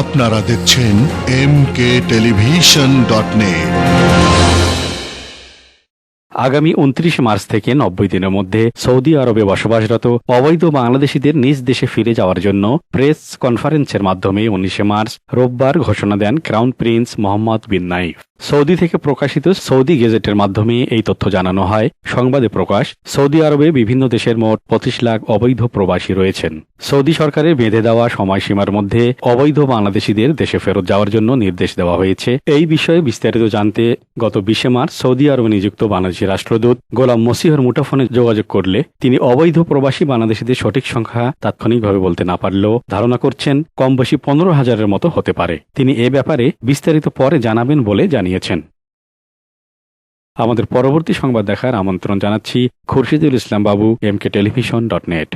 আপনারা দেখছেন mkTelevision.net। আগামী ২৯ মার্চ থেকে ৯০ দিনের মধ্যে সৌদি আরবে বসবাসরত অবৈধ বাংলাদেশিদের নিজ দেশে ফিরে যাওয়ার জন্য প্রেস কনফারেন্সের মাধ্যমে ১৯ মার্চ রোববার ঘোষণা দেন ক্রাউন প্রিন্স মোহাম্মদ বিন নাইফ। সৌদি থেকে প্রকাশিত সৌদি গেজেটের মাধ্যমে এই তথ্য জানানো হয়। সংবাদে প্রকাশ, সৌদি আরবে বিভিন্ন দেশের মোট ২৫ লাখ অবৈধ প্রবাসী রয়েছেন। সৌদি সরকারের বেঁধে দেওয়া সময়সীমার মধ্যে অবৈধ বাংলাদেশিদের দেশে ফেরত যাওয়ার জন্য নির্দেশ দেওয়া হয়েছে। এই বিষয়ে বিস্তারিত জানতে গত ২০ মার্চ সৌদি আরবে নিযুক্ত বাংলাদেশি রাষ্ট্রদূত গোলাম মসিহর মুঠোফোনে যোগাযোগ করলে তিনি অবৈধ প্রবাসী বাংলাদেশিদের সঠিক সংখ্যা তাৎক্ষণিকভাবে বলতে না পারলেও ধারণা করছেন কম বেশি ১৫,০০০-এর মতো হতে পারে। তিনি এ ব্যাপারে বিস্তারিত পরে জানাবেন বলে জানিয়েছেন। আমাদের পরবর্তী সংবাদ দেখার আমন্ত্রণ জানাচ্ছি। খুরশিদুল ইসলাম বাবু, mkTelevision.net।